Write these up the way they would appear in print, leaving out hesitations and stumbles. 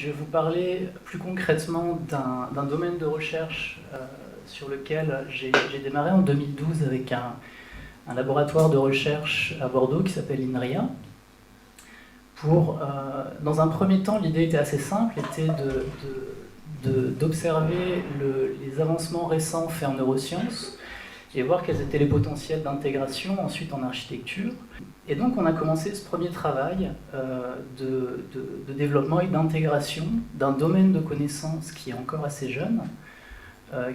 je vais vous parler plus concrètement d'un domaine de recherche sur lequel j'ai démarré en 2012 avec un laboratoire de recherche à Bordeaux qui s'appelle INRIA. Dans un premier temps, l'idée était assez simple, était d'observer les avancements récents faits en neurosciences et voir quels étaient les potentiels d'intégration ensuite en architecture. Et donc on a commencé ce premier travail de développement et d'intégration d'un domaine de connaissances qui est encore assez jeune,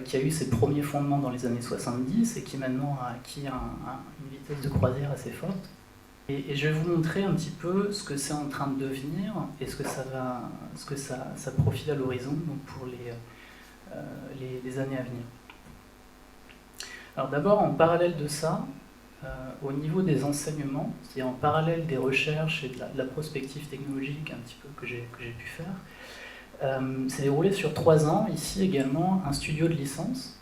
qui a eu ses premiers fondements dans les années 70 et qui maintenant a acquis une vitesse de croisière assez forte. Et je vais vous montrer un petit peu ce que c'est en train de devenir et ce que ça profile à l'horizon pour les années à venir. Alors d'abord, en parallèle de ça, au niveau des enseignements, c'est-à-dire en parallèle des recherches et de la prospective technologique un petit peu que j'ai pu faire, c'est déroulé sur 3 ans, ici également, un studio de licence.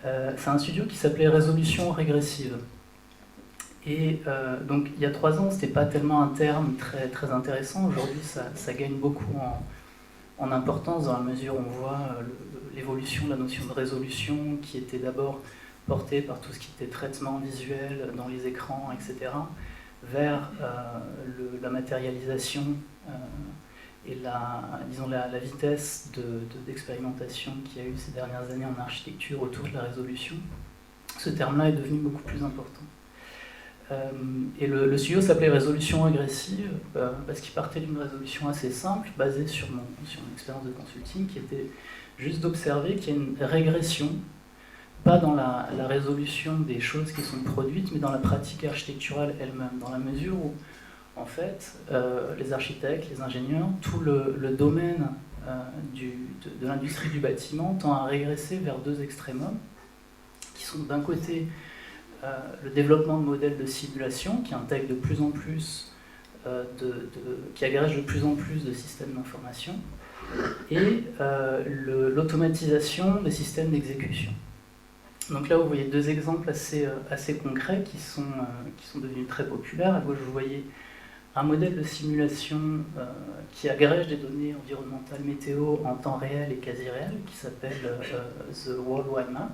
C'est un studio qui s'appelait Résolution régressive. Et donc il y a 3 ans, ce n'était pas tellement un terme très intéressant. Aujourd'hui, ça gagne beaucoup en importance dans la mesure où on voit l'évolution de la notion de résolution qui était d'abord portée par tout ce qui était traitement visuel dans les écrans, etc., vers la matérialisation et la vitesse d'expérimentation qu'il y a eu ces dernières années en architecture autour de la résolution. Ce terme-là est devenu beaucoup plus important. Et le studio s'appelait Résolution régressive parce qu'il partait d'une résolution assez simple, basée sur mon expérience de consulting, qui était juste d'observer qu'il y a une régression, pas dans la résolution des choses qui sont produites, mais dans la pratique architecturale elle-même, dans la mesure où, en fait, les architectes, les ingénieurs, tout le domaine de l'industrie du bâtiment tend à régresser vers 2 extrémums, qui sont d'un côté le développement de modèles de simulation qui intègrent de plus en plus, qui agrègent de plus en plus de systèmes d'information, et l'automatisation des systèmes d'exécution. Donc là, vous voyez 2 exemples assez concrets qui sont devenus très populaires. À gauche, vous voyez un modèle de simulation qui agrège des données environnementales météo en temps réel et quasi réel, qui s'appelle The Worldwide Map,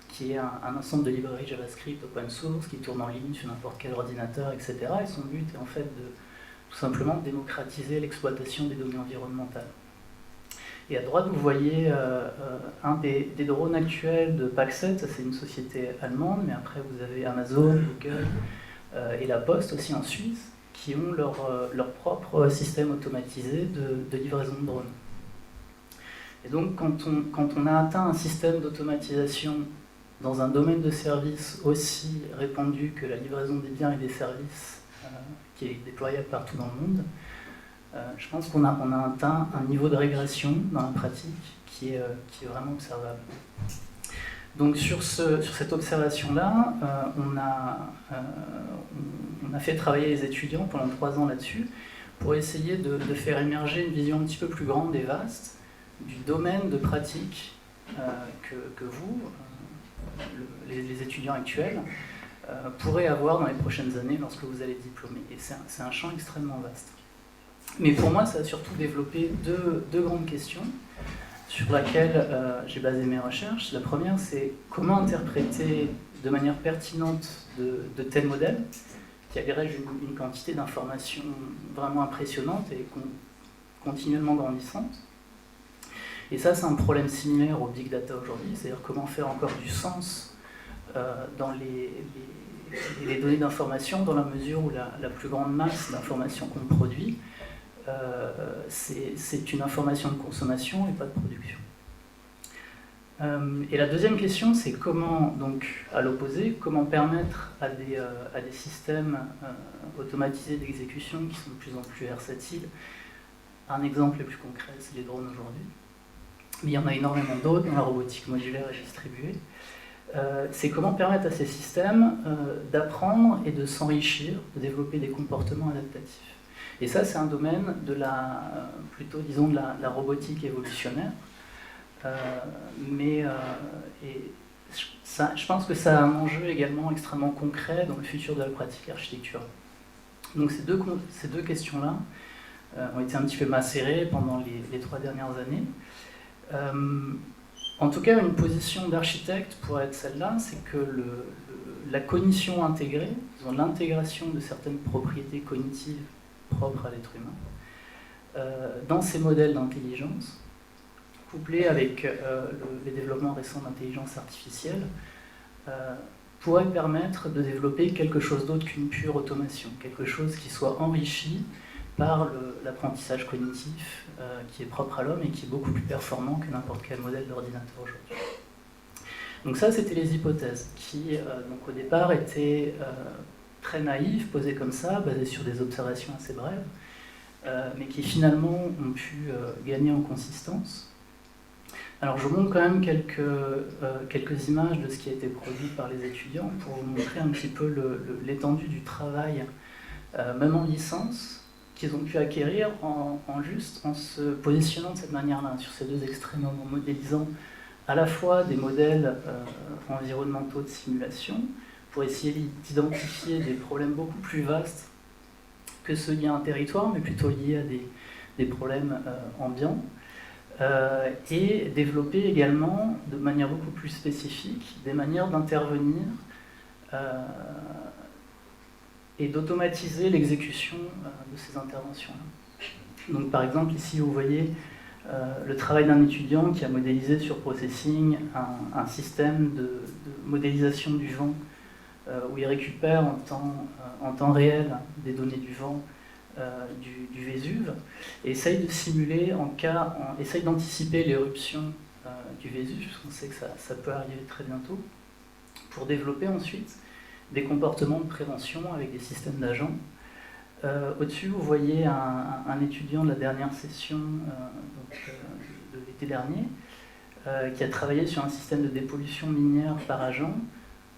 qui est un ensemble de librairies JavaScript open source qui tourne en ligne sur n'importe quel ordinateur, etc. Et son but est en fait tout simplement de démocratiser l'exploitation des données environnementales. Et à droite, vous voyez un des drones actuels de Paxset, ça c'est une société allemande, mais après vous avez Amazon, Google et la Poste aussi en Suisse, qui ont leur propre système automatisé de livraison de drones. Et donc quand on a atteint un système d'automatisation dans un domaine de service aussi répandu que la livraison des biens et des services, qui est déployable partout dans le monde, je pense qu'on a atteint un niveau de régression dans la pratique qui est vraiment observable. Donc sur cette observation-là, on a fait travailler les étudiants pendant 3 ans là-dessus pour essayer de faire émerger une vision un petit peu plus grande et vaste du domaine de pratique que vous, les étudiants actuels, pourraient avoir dans les prochaines années lorsque vous allez diplômer. Et c'est un champ extrêmement vaste. Mais pour moi, ça a surtout développé deux grandes questions sur lesquelles j'ai basé mes recherches. La première, c'est comment interpréter de manière pertinente de tels modèles qui agrègent une quantité d'informations vraiment impressionnante et continuellement grandissante. Et ça, c'est un problème similaire au big data aujourd'hui, c'est-à-dire comment faire encore du sens dans les données d'information dans la mesure où la plus grande masse d'informations qu'on produit, c'est une information de consommation et pas de production. Et la deuxième question, c'est comment, donc à l'opposé, comment permettre à des systèmes automatisés d'exécution qui sont de plus en plus versatiles. Un exemple le plus concret, c'est les drones aujourd'hui. Mais il y en a énormément d'autres dans la robotique modulaire et distribuée. C'est comment permettre à ces systèmes d'apprendre et de s'enrichir, de développer des comportements adaptatifs. Et ça, c'est un domaine de plutôt, disons, de la robotique évolutionnaire. Je pense que ça a un enjeu également extrêmement concret dans le futur de la pratique architecturale. Donc ces deux questions-là ont été un petit peu macérés pendant les 3 dernières années. En tout cas, une position d'architecte pourrait être celle-là, c'est que la cognition intégrée, l'intégration de certaines propriétés cognitives propres à l'être humain, dans ces modèles d'intelligence, couplés avec les développements récents d'intelligence artificielle, pourrait permettre de développer quelque chose d'autre qu'une pure automation, quelque chose qui soit enrichi par l'apprentissage cognitif qui est propre à l'homme et qui est beaucoup plus performant que n'importe quel modèle d'ordinateur aujourd'hui. Donc ça, c'était les hypothèses qui, donc au départ, étaient très naïves, posées comme ça, basées sur des observations assez brèves, mais qui finalement ont pu gagner en consistance. Alors je vous montre quand même quelques images de ce qui a été produit par les étudiants pour vous montrer un petit peu l'étendue du travail, même en licence, qu'ils ont pu acquérir en se positionnant de cette manière-là, sur ces deux extrêmes, en modélisant à la fois des modèles environnementaux de simulation, pour essayer d'identifier des problèmes beaucoup plus vastes que ceux liés à un territoire, mais plutôt liés à des problèmes ambiants, et développer également, de manière beaucoup plus spécifique, des manières d'intervenir et d'automatiser l'exécution de ces interventions-là. Donc par exemple, ici vous voyez le travail d'un étudiant qui a modélisé sur Processing un système de modélisation du vent où il récupère en temps réel des données du vent du Vésuve et essaye de simuler essaye d'anticiper l'éruption du Vésuve, parce qu'on sait que ça peut arriver très bientôt, pour développer ensuite des comportements de prévention avec des systèmes d'agents. Au-dessus, vous voyez un étudiant de la dernière session de l'été dernier qui a travaillé sur un système de dépollution minière par agent,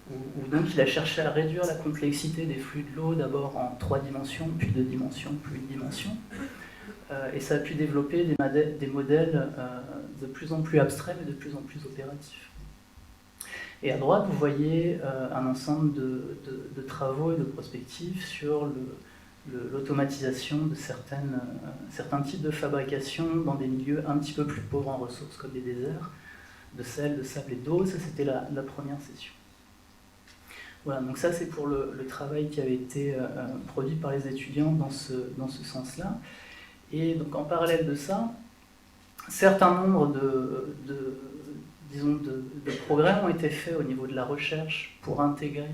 où donc il a cherché à réduire la complexité des flux de l'eau, d'abord en 3 dimensions, puis 2 dimensions, puis 1 dimension. Et ça a pu développer des modèles de plus en plus abstraits, mais de plus en plus opératifs. Et à droite, vous voyez un ensemble de travaux et de prospectives sur l'automatisation de certains types de fabrication dans des milieux un petit peu plus pauvres en ressources, comme les déserts, de sel, de sable et d'eau. Ça, c'était la première session. Voilà, donc ça, c'est pour le travail qui avait été produit par les étudiants dans ce sens-là. Et donc, en parallèle de ça, certains nombres de progrès ont été faits au niveau de la recherche pour intégrer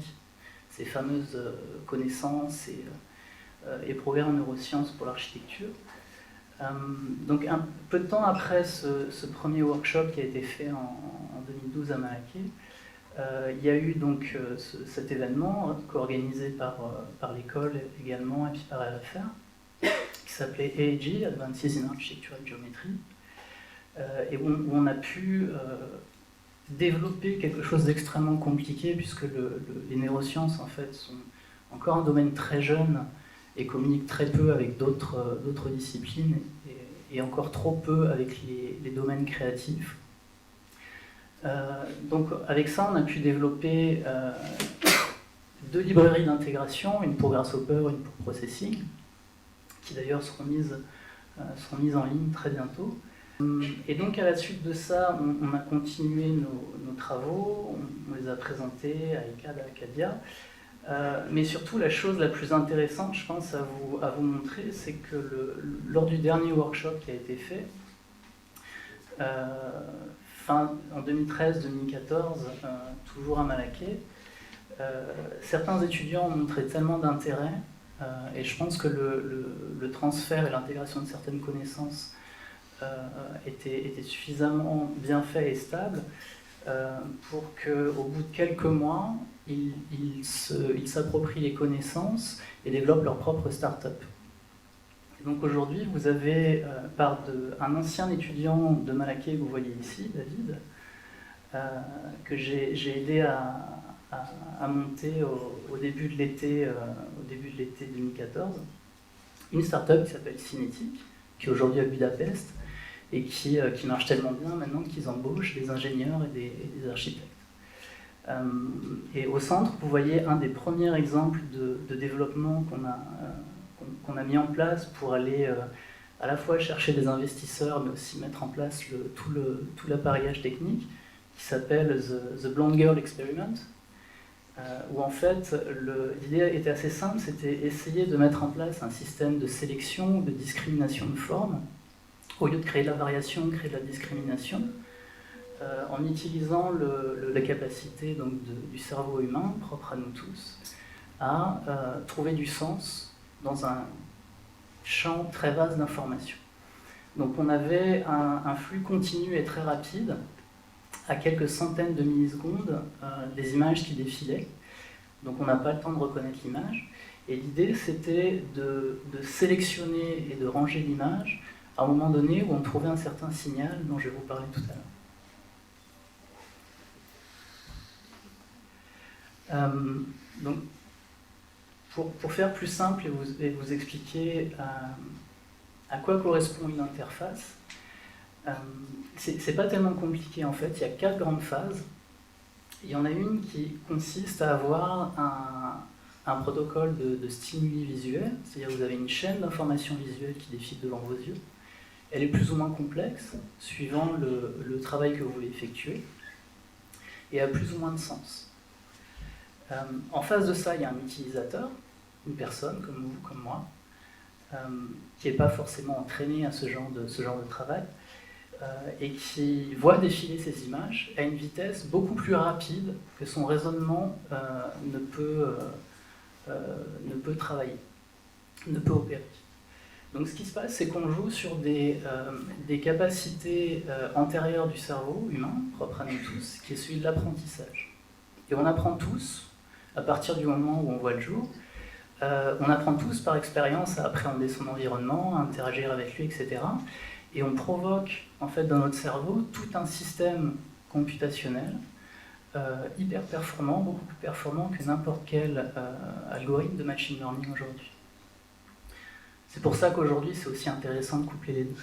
ces fameuses connaissances et progrès en neurosciences pour l'architecture. Donc un peu de temps après ce premier workshop qui a été fait en 2012 à Malaquais, il y a eu donc cet événement co-organisé par l'école également et puis par RFR, qui s'appelait AAG, Advances in Architectural Geometry, et où on a pu développer quelque chose d'extrêmement compliqué, puisque les neurosciences en fait sont encore un domaine très jeune et communiquent très peu avec d'autres disciplines et encore trop peu avec les domaines créatifs. Donc avec ça, on a pu développer 2 librairies d'intégration, une pour Grasshopper, une pour Processing, qui d'ailleurs seront mises en ligne très bientôt. Et donc à la suite de ça, on a continué nos travaux, on les a présentés à ECAD, à Acadia. Mais surtout, la chose la plus intéressante, je pense, à vous montrer, c'est que lors du dernier workshop qui a été fait, en 2013-2014, toujours à Malaquais, certains étudiants ont montré tellement d'intérêt, et je pense que le transfert et l'intégration de certaines connaissances était suffisamment bien fait et stable pour qu'au bout de quelques mois, ils s'approprient les connaissances et développent leur propre start-up. Et donc aujourd'hui, vous avez un ancien étudiant de Malaquais que vous voyez ici, David, que j'ai aidé à monter au début de l'été 2014, une start-up qui s'appelle Cinétique, qui est aujourd'hui à Budapest, et qui marche tellement bien maintenant qu'ils embauchent des ingénieurs et des architectes. Et au centre, vous voyez un des premiers exemples de développement qu'on a mis en place pour aller à la fois chercher des investisseurs, mais aussi mettre en place tout l'appareillage technique, qui s'appelle The Blonde Girl Experiment, où en fait l'idée était assez simple, c'était essayer de mettre en place un système de sélection ou de discrimination de forme, au lieu de créer de la variation, créer de la discrimination, en utilisant la capacité donc, du cerveau humain, propre à nous tous, à trouver du sens dans un champ très vaste d'informations. Donc on avait un flux continu et très rapide, à quelques centaines de millisecondes, des images qui défilaient. Donc on n'a pas le temps de reconnaître l'image. Et l'idée, c'était de sélectionner et de ranger l'image à un moment donné où on trouvait un certain signal dont je vais vous parler tout à l'heure. Donc, pour faire plus simple et vous expliquer à quoi correspond une interface, c'est pas tellement compliqué en fait, il y a 4 grandes phases. Il y en a une qui consiste à avoir un protocole de stimuli visuels, c'est-à-dire que vous avez une chaîne d'informations visuelles qui défile devant vos yeux. Elle est plus ou moins complexe, suivant le travail que vous voulez effectuer, et a plus ou moins de sens. En face de ça, il y a un utilisateur, une personne comme vous, comme moi, qui n'est pas forcément entraîné à ce genre de travail, et qui voit défiler ces images à une vitesse beaucoup plus rapide que son raisonnement ne peut travailler, ne peut opérer. Donc ce qui se passe, c'est qu'on joue sur des capacités antérieures du cerveau humain, propre à nous tous, qui est celui de l'apprentissage. Et on apprend tous, à partir du moment où on voit le jour, on apprend tous par expérience à appréhender son environnement, à interagir avec lui, etc. Et on provoque en fait dans notre cerveau tout un système computationnel hyper performant, beaucoup plus performant que n'importe quel algorithme de machine learning aujourd'hui. C'est pour ça qu'aujourd'hui c'est aussi intéressant de coupler les deux.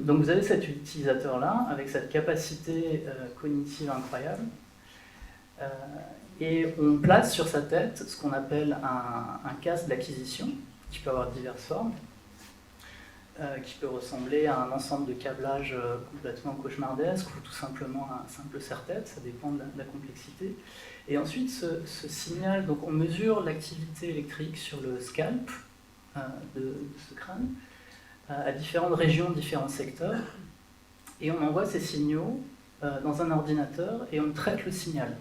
Donc vous avez cet utilisateur-là avec cette capacité cognitive incroyable. Et on place sur sa tête ce qu'on appelle un casque d'acquisition, qui peut avoir diverses formes, qui peut ressembler à un ensemble de câblages complètement cauchemardesque ou tout simplement un simple serre-tête, ça dépend de la complexité. Et ensuite, ce signal, donc on mesure l'activité électrique sur le scalp de ce crâne, à différentes régions, différents secteurs, et on envoie ces signaux dans un ordinateur et on traite le signal.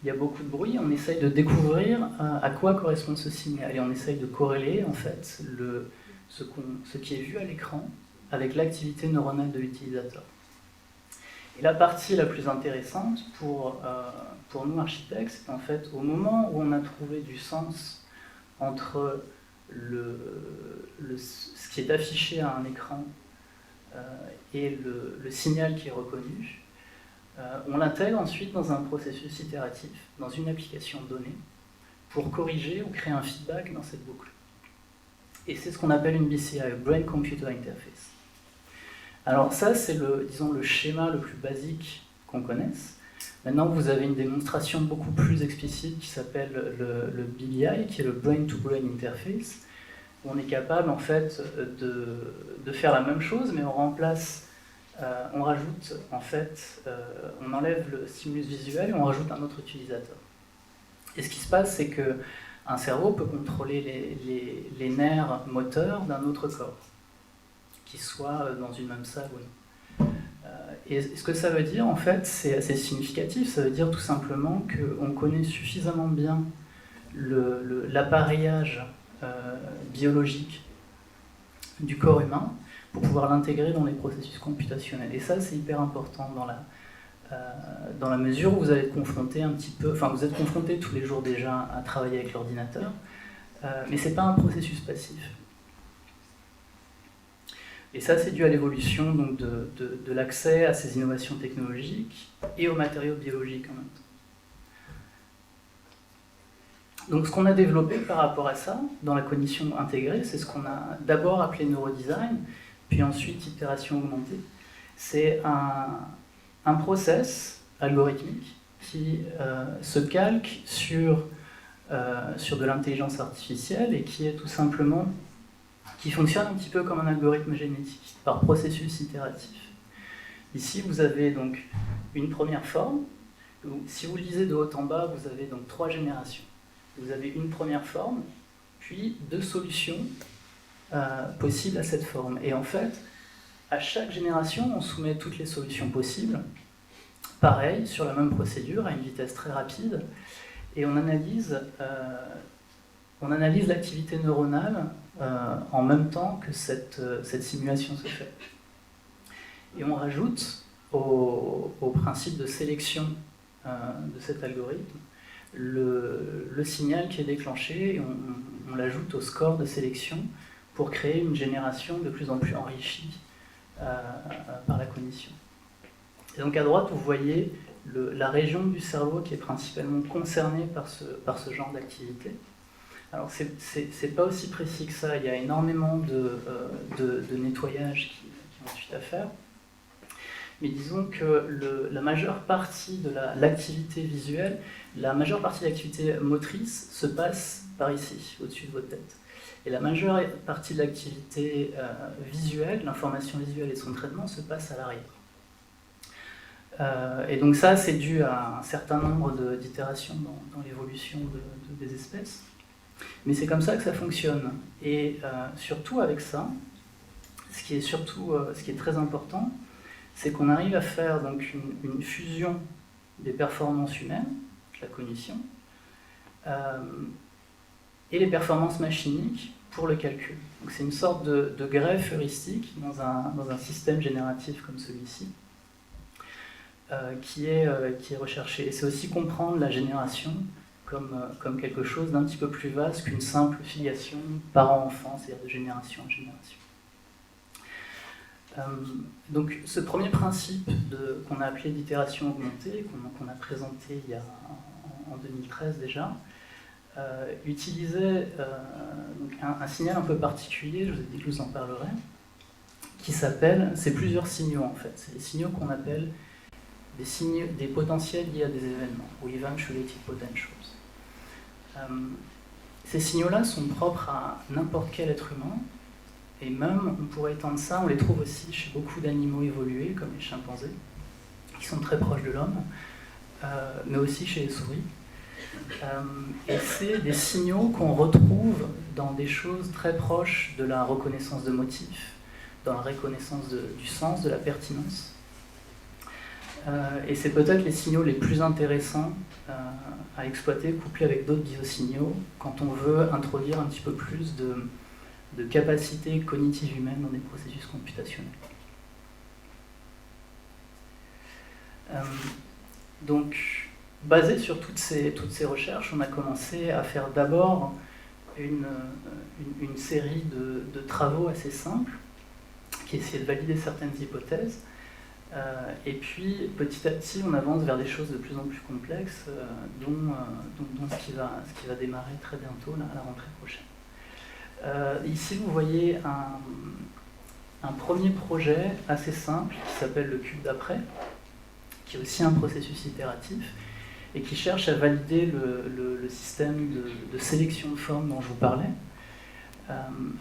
Il y a beaucoup de bruit, on essaye de découvrir à quoi correspond ce signal et on essaye de corréler en fait ce qui est vu à l'écran avec l'activité neuronale de l'utilisateur. Et la partie la plus intéressante pour nous architectes, c'est en fait au moment où on a trouvé du sens entre ce qui est affiché à un écran et le signal qui est reconnu, on l'intègre ensuite dans un processus itératif, dans une application donnée, pour corriger ou créer un feedback dans cette boucle. Et c'est ce qu'on appelle une BCI, Brain Computer Interface. Alors ça, c'est disons, le schéma le plus basique qu'on connaisse. Maintenant, vous avez une démonstration beaucoup plus explicite qui s'appelle le BBI, qui est le Brain to Brain Interface, où on est capable en fait de faire la même chose, mais on remplace, on rajoute en fait, on enlève le stimulus visuel et on rajoute un autre utilisateur. Et ce qui se passe, c'est que un cerveau peut contrôler les nerfs moteurs d'un autre corps, qui soit dans une même salle ou non. Et ce que ça veut dire, en fait, c'est assez significatif. Ça veut dire tout simplement qu'on connaît suffisamment bien l'appareillage biologique du corps humain pour pouvoir l'intégrer dans les processus computationnels. Et ça, c'est hyper important dans la mesure où vous allez être confronté un petit peu, enfin vous êtes confronté tous les jours déjà à travailler avec l'ordinateur, mais c'est pas un processus passif. Et ça, c'est dû à l'évolution donc de l'accès à ces innovations technologiques et aux matériaux biologiques en même temps. Donc ce qu'on a développé par rapport à ça, dans la cognition intégrée, c'est ce qu'on a d'abord appelé neurodesign, puis ensuite itération augmentée. C'est un process algorithmique qui se calque sur de l'intelligence artificielle et qui est tout simplement qui fonctionne un petit peu comme un algorithme génétique, par processus itératif. Ici, vous avez donc une première forme. Si vous le lisez de haut en bas, vous avez donc 3 générations. Vous avez une première forme, puis 2 solutions possibles à cette forme. Et en fait, à chaque génération, on soumet toutes les solutions possibles, pareil, sur la même procédure, à une vitesse très rapide, et on analyse l'activité neuronale en même temps que cette simulation se fait. Et on rajoute au principe de sélection de cet algorithme le signal qui est déclenché, et on l'ajoute au score de sélection pour créer une génération de plus en plus enrichie par la cognition. Et donc à droite, vous voyez la région du cerveau qui est principalement concernée par ce genre d'activité. Alors c'est pas aussi précis que ça, il y a énormément de nettoyage qui est ensuite à faire. Mais disons que la majeure partie de l'activité visuelle, la majeure partie de l'activité motrice se passe par ici, au-dessus de votre tête. Et la majeure partie de l'activité visuelle, l'information visuelle et son traitement se passe à l'arrière. Et donc ça, c'est dû à un certain nombre d'itérations dans l'évolution des espèces. Mais c'est comme ça que ça fonctionne. Et surtout avec ça, ce qui est très important, c'est qu'on arrive à faire donc une fusion des performances humaines, la cognition, et les performances machiniques pour le calcul. Donc c'est une sorte de greffe heuristique dans un système génératif comme celui-ci, qui est recherché. Et c'est aussi comprendre la génération comme quelque chose d'un petit peu plus vaste qu'une simple filiation parent-enfant, c'est-à-dire de génération en génération. Donc ce premier principe qu'on a appelé d'itération augmentée, qu'on a présenté en 2013 déjà, utilisait donc un signal un peu particulier, je vous ai dit que je vous en parlerai, qui s'appelle, c'est plusieurs signaux en fait, c'est des signaux qu'on appelle des potentiels liés à des événements, ou event-related potentials. Ces signaux-là sont propres à n'importe quel être humain, et même, on pourrait étendre ça, on les trouve aussi chez beaucoup d'animaux évolués, comme les chimpanzés, qui sont très proches de l'homme, mais aussi chez les souris. Et c'est des signaux qu'on retrouve dans des choses très proches de la reconnaissance de motifs, dans la reconnaissance du sens, de la pertinence. Et c'est peut-être les signaux les plus intéressants à exploiter, couplés avec d'autres biosignaux, quand on veut introduire un petit peu plus de capacités cognitives humaines dans des processus computationnels. Donc, basé sur toutes ces recherches, on a commencé à faire d'abord une série de travaux assez simples qui essayaient de valider certaines hypothèses. Et puis, petit à petit, on avance vers des choses de plus en plus complexes, dont ce qui va démarrer très bientôt, à la rentrée prochaine. Ici, vous voyez un premier projet assez simple qui s'appelle le cube d'après, qui est aussi un processus itératif et qui cherche à valider le système de sélection de formes dont je vous parlais.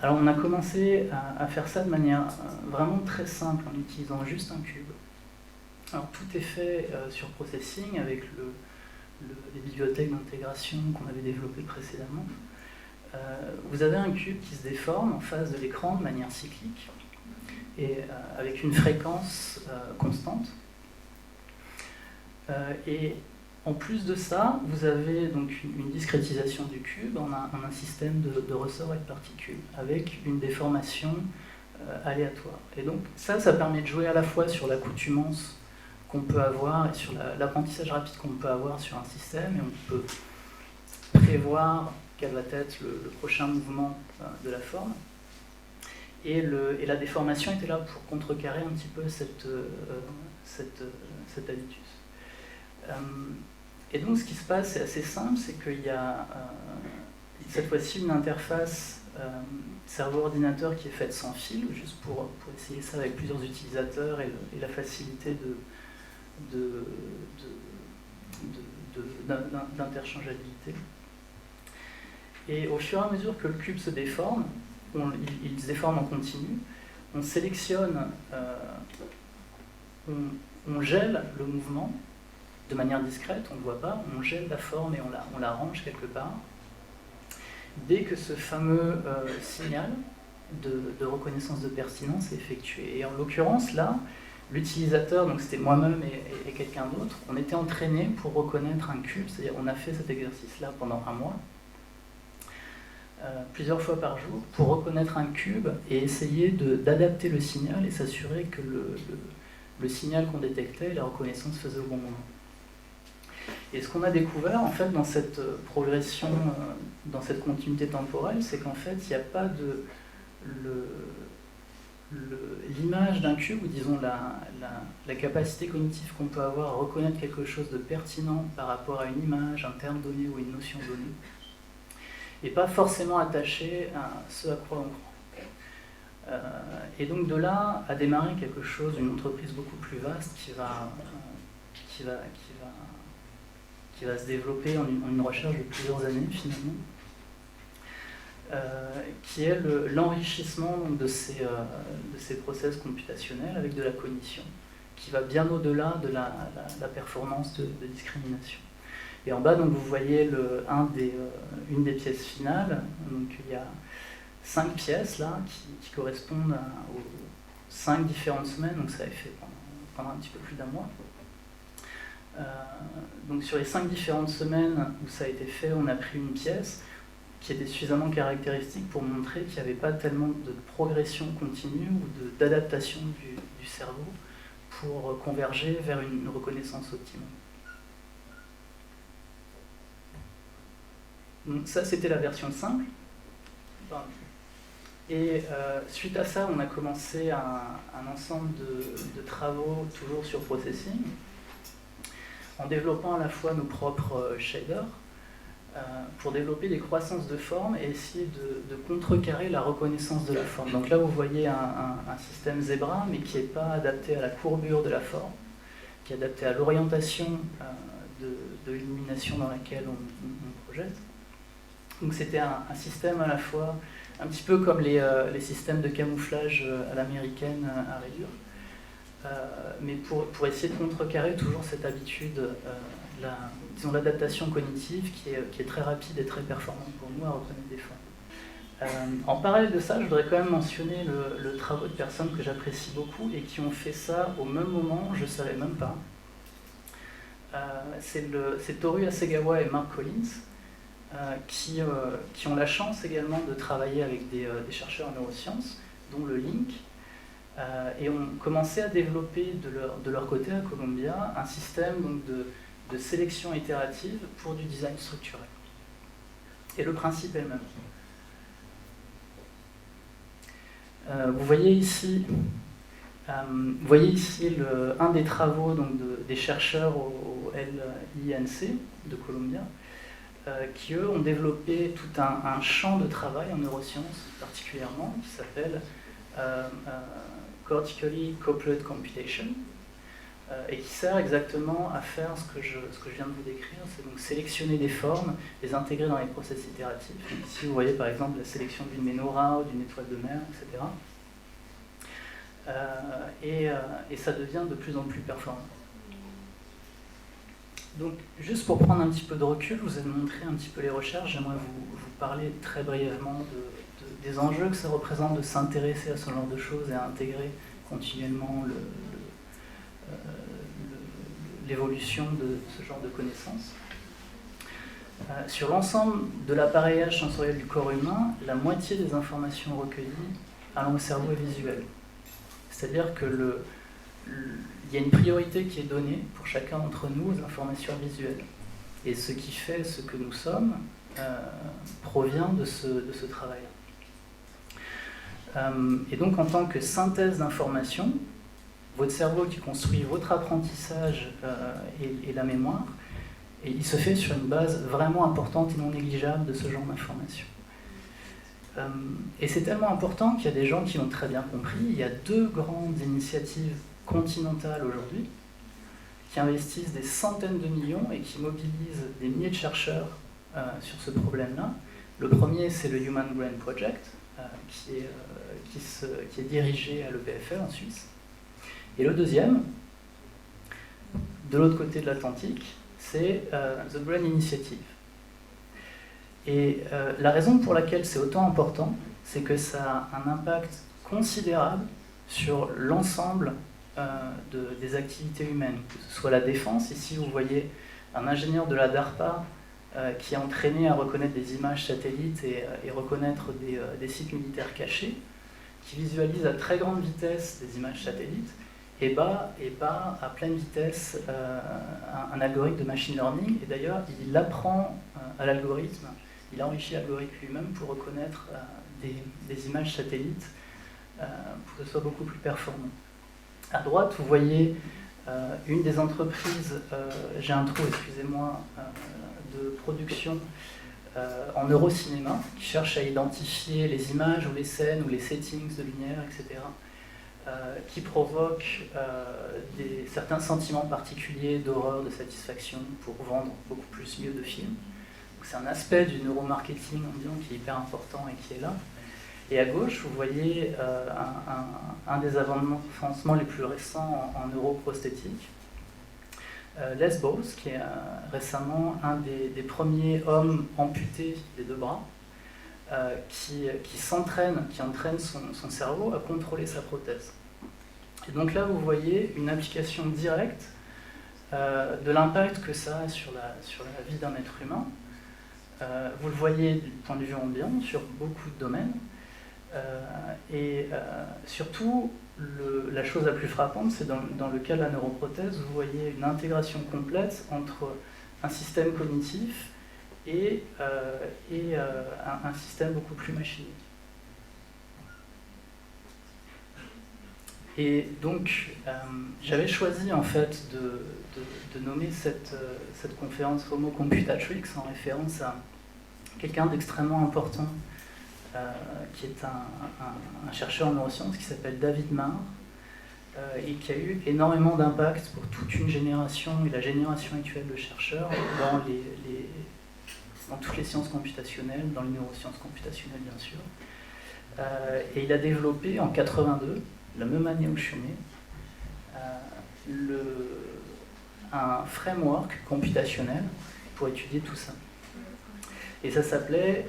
Alors, on a commencé à faire ça de manière vraiment très simple en utilisant juste un cube. Alors, tout est fait sur processing avec les bibliothèques d'intégration qu'on avait développées précédemment. Vous avez un cube qui se déforme en face de l'écran de manière cyclique et avec une fréquence constante. Et en plus de ça, vous avez donc une discrétisation du cube en un système de ressort et de particules avec une déformation aléatoire. Et donc ça permet de jouer à la fois sur l'accoutumance qu'on peut avoir et sur l'apprentissage rapide qu'on peut avoir sur un système, et on peut prévoir quel va être le prochain mouvement de la forme. Et la déformation était là pour contrecarrer un petit peu cet habitus. Et donc ce qui se passe, c'est assez simple, c'est qu'il y a cette fois-ci une interface cerveau-ordinateur qui est faite sans fil, juste pour essayer ça avec plusieurs utilisateurs et la facilité d'interchangeabilité. Et au fur et à mesure que le cube se déforme, ils se déforment en continu. On sélectionne, on gèle le mouvement de manière discrète, on ne le voit pas, on gèle la forme et on la range quelque part. Dès que ce fameux signal de reconnaissance de pertinence est effectué. Et en l'occurrence, là, l'utilisateur, donc c'était moi-même et quelqu'un d'autre, on était entraîné pour reconnaître un cube, c'est-à-dire on a fait cet exercice-là pendant un mois, plusieurs fois par jour, pour reconnaître un cube et essayer d'adapter le signal et s'assurer que le signal qu'on détectait, la reconnaissance faisait au bon moment. Et ce qu'on a découvert, en fait, dans cette progression, dans cette continuité temporelle, c'est qu'en fait, il n'y a pas de... l'image d'un cube, ou disons la capacité cognitive qu'on peut avoir à reconnaître quelque chose de pertinent par rapport à une image, un terme donné ou une notion donnée, n'est pas forcément attachée à ce à quoi on croit. Et donc de là a démarré quelque chose, une entreprise beaucoup plus vaste qui va se développer en une recherche de plusieurs années finalement, qui est l'enrichissement de ces process computationnels avec de la cognition, qui va bien au-delà de la performance de discrimination. Et en bas, donc, vous voyez une des pièces finales. Donc, il y a 5 pièces là qui correspondent aux 5 différentes semaines, donc ça a été fait pendant un petit peu plus d'un mois. Donc sur les 5 différentes semaines où ça a été fait, on a pris une pièce qui était suffisamment caractéristique pour montrer qu'il n'y avait pas tellement de progression continue ou d'adaptation du cerveau pour converger vers une reconnaissance optimale. Donc ça, c'était la version simple. Et suite à ça, on a commencé un ensemble de travaux toujours sur processing, en développant à la fois nos propres shaders, pour développer des croissances de forme et essayer de contrecarrer la reconnaissance de la forme. Donc là, vous voyez un système zébra, mais qui n'est pas adapté à la courbure de la forme, qui est adapté à l'orientation de l'illumination dans laquelle on projette. Donc c'était un système à la fois, un petit peu comme les systèmes de camouflage à l'américaine à rayures, mais pour essayer de contrecarrer toujours cette habitude, disons l'adaptation cognitive qui est très rapide et très performante pour nous à reconnaître des formes. En parallèle de ça, je voudrais quand même mentionner le travail de personnes que j'apprécie beaucoup et qui ont fait ça au même moment, je ne savais même pas. C'est Toru Hasegawa et Mark Collins, qui ont la chance également de travailler avec des chercheurs en neurosciences, dont le Link, et ont commencé à développer de leur côté à Columbia un système donc, de sélection itérative pour du design structurel. Et le principe est le même. Vous voyez ici un des travaux donc, des chercheurs au LINC de Columbia, qui eux ont développé tout un champ de travail en neurosciences particulièrement, qui s'appelle Cortically Coupled Computation, et qui sert exactement à faire ce que je viens de vous décrire, c'est donc sélectionner des formes, les intégrer dans les process itératifs. Donc ici vous voyez par exemple la sélection d'une menorah ou d'une étoile de mer, etc. Et ça devient de plus en plus performant. Donc, juste pour prendre un petit peu de recul, je vous ai montré un petit peu les recherches. J'aimerais vous parler très brièvement des enjeux que ça représente de s'intéresser à ce genre de choses et à intégrer continuellement l'évolution de ce genre de connaissances. Sur l'ensemble de l'appareillage sensoriel du corps humain, la moitié des informations recueillies allant au cerveau est visuelle. C'est-à-dire que il y a une priorité qui est donnée pour chacun d'entre nous aux informations visuelles. Et ce qui fait ce que nous sommes provient de ce travail-là. Et donc en tant que synthèse d'informations, votre cerveau qui construit votre apprentissage et la mémoire, et il se fait sur une base vraiment importante et non négligeable de ce genre d'informations. Et c'est tellement important qu'il y a des gens qui l'ont très bien compris. Il y a 2 grandes initiatives continentales aujourd'hui qui investissent des centaines de millions et qui mobilisent des milliers de chercheurs sur ce problème-là. Le premier, c'est le Human Brain Project, qui est dirigé à l'EPFL en Suisse. Et le deuxième, de l'autre côté de l'Atlantique, c'est The Brain Initiative. Et la raison pour laquelle c'est autant important, c'est que ça a un impact considérable sur l'ensemble des activités humaines, que ce soit la défense. Ici, vous voyez un ingénieur de la DARPA qui est entraîné à reconnaître des images satellites et reconnaître des sites militaires cachés, qui visualise à très grande vitesse des images satellites et bat à pleine vitesse un algorithme de machine learning. Et d'ailleurs, il apprend à l'algorithme, il enrichit l'algorithme lui-même pour reconnaître des images satellites pour que ce soit beaucoup plus performant. À droite, vous voyez une des entreprises, j'ai un trou, excusez-moi, de production en neurocinéma, qui cherche à identifier les images ou les scènes ou les settings de lumière, etc., qui provoquent certains sentiments particuliers d'horreur, de satisfaction, pour vendre beaucoup plus mieux de films. C'est un aspect du neuromarketing ambiant qui est hyper important et qui est là. Et à gauche, vous voyez un des avancements les plus récents en neuroprosthétique. Les Bowles, qui est récemment un des premiers hommes amputés des deux bras, qui entraîne son cerveau à contrôler sa prothèse. Et donc là, vous voyez une application directe de l'impact que ça a sur la vie d'un être humain. Vous le voyez du point de vue ambiant sur beaucoup de domaines. Surtout, la chose la plus frappante, c'est dans le cas de la neuroprothèse, vous voyez une intégration complète entre un système cognitif et un système beaucoup plus machinique. Et donc, j'avais choisi en fait de nommer cette conférence Homo Computatrix en référence à quelqu'un d'extrêmement important qui est un chercheur en neurosciences qui s'appelle David Marr et qui a eu énormément d'impact pour toute une génération et la génération actuelle de chercheurs dans toutes les sciences computationnelles, dans les neurosciences computationnelles bien sûr. Et il a développé en 82, la même année où je suis né, un framework computationnel pour étudier tout ça. Et ça s'appelait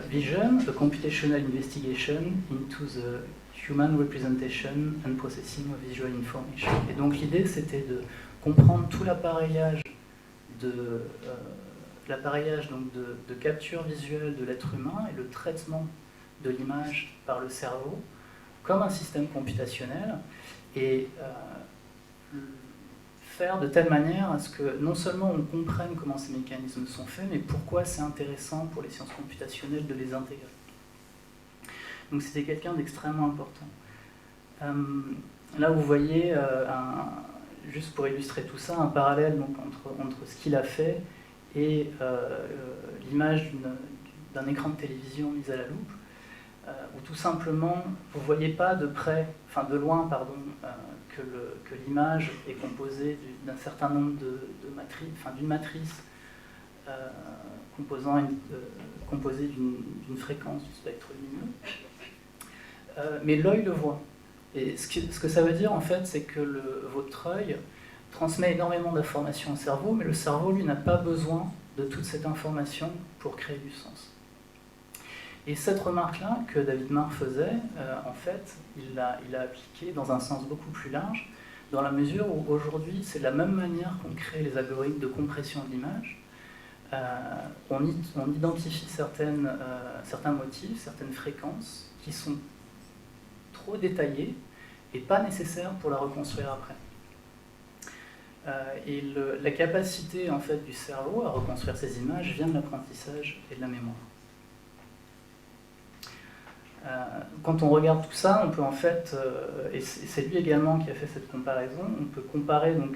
Vision, a Computational Investigation into the Human Representation and Processing of Visual Information. Et donc l'idée, c'était de comprendre tout l'appareillage de capture visuelle de l'être humain et le traitement de l'image par le cerveau comme un système computationnel et faire de telle manière à ce que non seulement on comprenne comment ces mécanismes sont faits, mais pourquoi c'est intéressant pour les sciences computationnelles de les intégrer. Donc c'était quelqu'un d'extrêmement important. Là vous voyez, juste pour illustrer tout ça, un parallèle donc, entre ce qu'il a fait et l'image d'un écran de télévision mis à la loupe, où tout simplement vous ne voyez pas de loin, que l'image est composée d'un certain nombre de matrices, d'une matrice composée d'une fréquence du spectre lumineux. Mais l'œil le voit. Et ce que ça veut dire en fait, c'est que votre œil transmet énormément d'informations au cerveau, mais le cerveau lui n'a pas besoin de toute cette information pour créer du sens. Et cette remarque-là que David Marr faisait, en fait, il l'a appliquée dans un sens beaucoup plus large, dans la mesure où aujourd'hui, c'est de la même manière qu'on crée les algorithmes de compression de l'image. On identifie certains motifs, certaines fréquences qui sont trop détaillées et pas nécessaires pour la reconstruire après. Et la capacité en fait, du cerveau à reconstruire ces images vient de l'apprentissage et de la mémoire. Quand on regarde tout ça, on peut en fait, et c'est lui également qui a fait cette comparaison, on peut comparer donc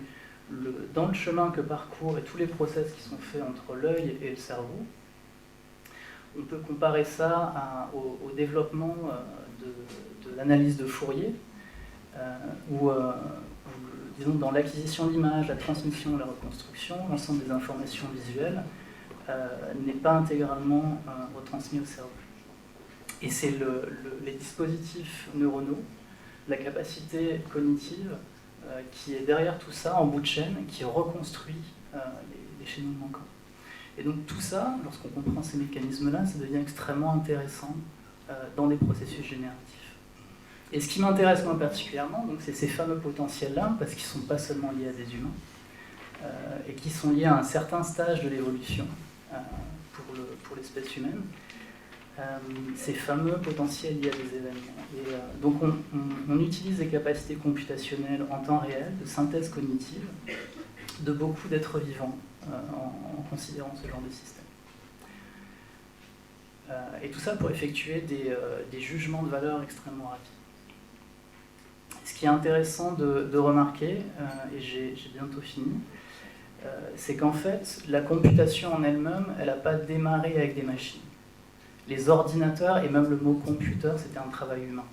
dans le chemin que parcourt et tous les process qui sont faits entre l'œil et le cerveau. On peut comparer ça au développement de l'analyse de Fourier, où disons dans l'acquisition d'images, la transmission, la reconstruction, l'ensemble des informations visuelles n'est pas intégralement retransmis au cerveau. Et c'est les dispositifs neuronaux, la capacité cognitive qui est derrière tout ça en bout de chaîne, qui reconstruit les chaînons manquants. Et donc tout ça, lorsqu'on comprend ces mécanismes-là, ça devient extrêmement intéressant dans des processus génératifs. Et ce qui m'intéresse moi particulièrement, c'est ces fameux potentiels-là, parce qu'ils ne sont pas seulement liés à des humains, et qui sont liés à un certain stage de l'évolution pour l'espèce humaine. Ces fameux potentiels liés à des événements. Et, donc on utilise des capacités computationnelles en temps réel, de synthèse cognitive, de beaucoup d'êtres vivants en considérant ce genre de système. Et tout ça pour effectuer des jugements de valeur extrêmement rapides. Ce qui est intéressant de remarquer, et j'ai bientôt fini, c'est qu'en fait, la computation en elle-même, elle n'a pas démarré avec des machines. Les ordinateurs, et même le mot computer, c'était un travail humain.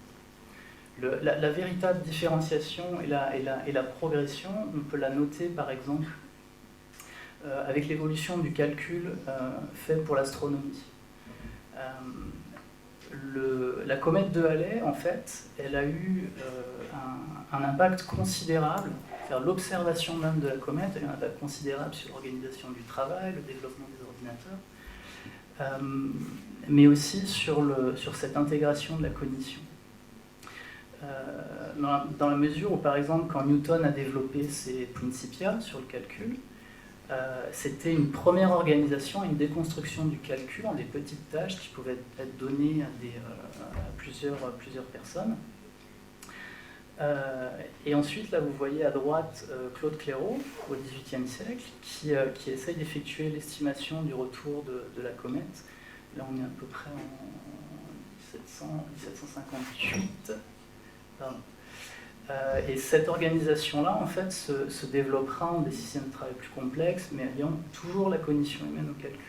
La véritable différenciation et la progression, on peut la noter par exemple avec l'évolution du calcul fait pour l'astronomie. La comète de Halley, en fait, elle a eu un impact considérable, c'est-à-dire l'observation même de la comète a eu un impact considérable sur l'organisation du travail, le développement des ordinateurs, mais aussi sur cette intégration de la cognition. Dans la mesure où, par exemple, quand Newton a développé ses Principia sur le calcul, c'était une première organisation, une déconstruction du calcul en des petites tâches qui pouvaient être données à plusieurs personnes. Et ensuite, là, vous voyez à droite Claude Clairaut, au XVIIIe siècle, qui essaye d'effectuer l'estimation du retour de la comète. Là, on est à peu près en 1758. Pardon. Et cette organisation-là, en fait, se développera en des systèmes de travail plus complexes, mais ayant toujours la cognition humaine au calcul.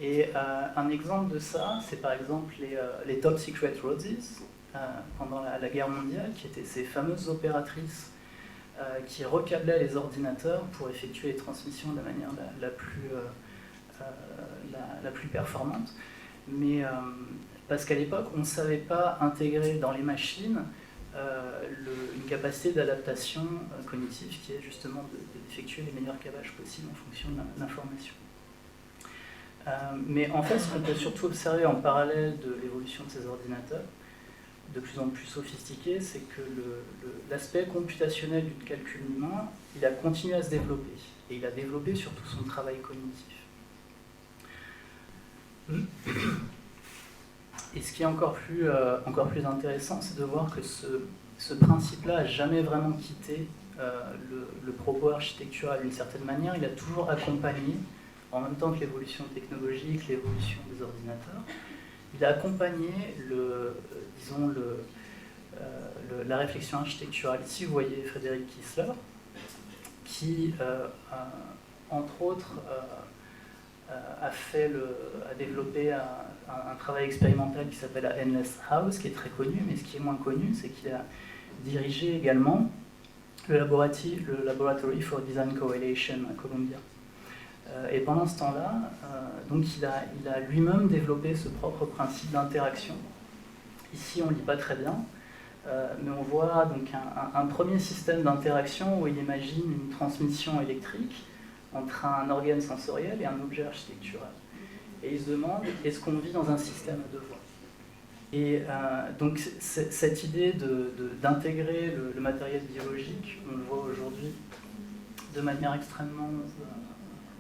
Et un exemple de ça, c'est par exemple les Top Secret Roses, pendant la guerre mondiale, qui étaient ces fameuses opératrices qui recablaient les ordinateurs pour effectuer les transmissions de la manière la plus performante. Mais parce qu'à l'époque, on ne savait pas intégrer dans les machines une capacité d'adaptation cognitive qui est justement d'effectuer les meilleurs câblages possibles en fonction de l'information. Mais en fait, ce qu'on peut surtout observer en parallèle de l'évolution de ces ordinateurs, de plus en plus sophistiqués, c'est que l'aspect computationnel du calcul humain, il a continué à se développer. Et il a développé surtout son travail cognitif. Et ce qui est encore plus intéressant, c'est de voir que ce principe-là n'a jamais vraiment quitté le propos architectural d'une certaine manière. Il a toujours accompagné, en même temps que l'évolution technologique, l'évolution des ordinateurs, il a accompagné la réflexion architecturale. Ici, vous voyez Frédéric Kissler, qui, entre autres, a développé un travail expérimental qui s'appelle la Endless House, qui est très connu, mais ce qui est moins connu, c'est qu'il a dirigé également le Laboratory for Design Correlation à Columbia. Et pendant ce temps-là, donc il a lui-même développé ce propre principe d'interaction. Ici, on ne lit pas très bien, mais on voit donc un premier système d'interaction où il imagine une transmission électrique entre un organe sensoriel et un objet architectural. Et il se demande, est-ce qu'on vit dans un système à deux voies ? Et donc cette idée d'intégrer le matériel biologique, on le voit aujourd'hui de manière extrêmement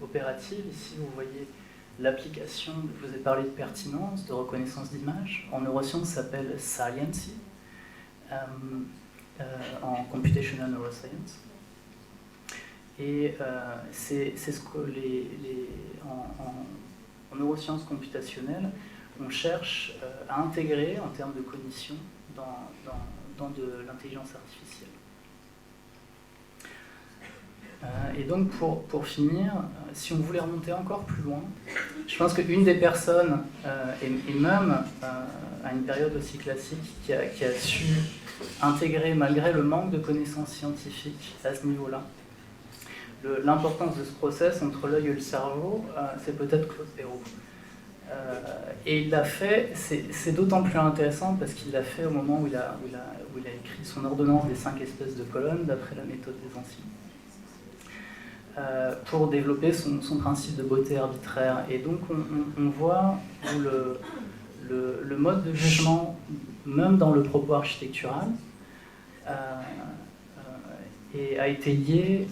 opérative. Ici, vous voyez l'application, je vous ai parlé de pertinence, de reconnaissance d'image. En neurosciences, ça s'appelle Saliency, en Computational Neuroscience. Et c'est ce que en neurosciences computationnelles, on cherche à intégrer en termes de cognition dans de l'intelligence artificielle. Et donc pour finir, si on voulait remonter encore plus loin, je pense qu'une des personnes, et même à une période aussi classique, qui a su intégrer malgré le manque de connaissances scientifiques à ce niveau-là, l'importance de ce process entre l'œil et le cerveau, c'est peut-être Claude Clairaut. Et il l'a fait, c'est d'autant plus intéressant parce qu'il l'a fait au moment où il a écrit son ordonnance des 5 espèces de colonnes, d'après la méthode des anciens, pour développer son principe de beauté arbitraire. Et donc on voit où le mode de jugement, même dans le propos architectural, a été lié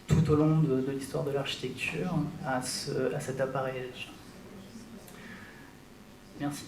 tout au long de l'histoire de l'architecture à cet appareillage. Merci.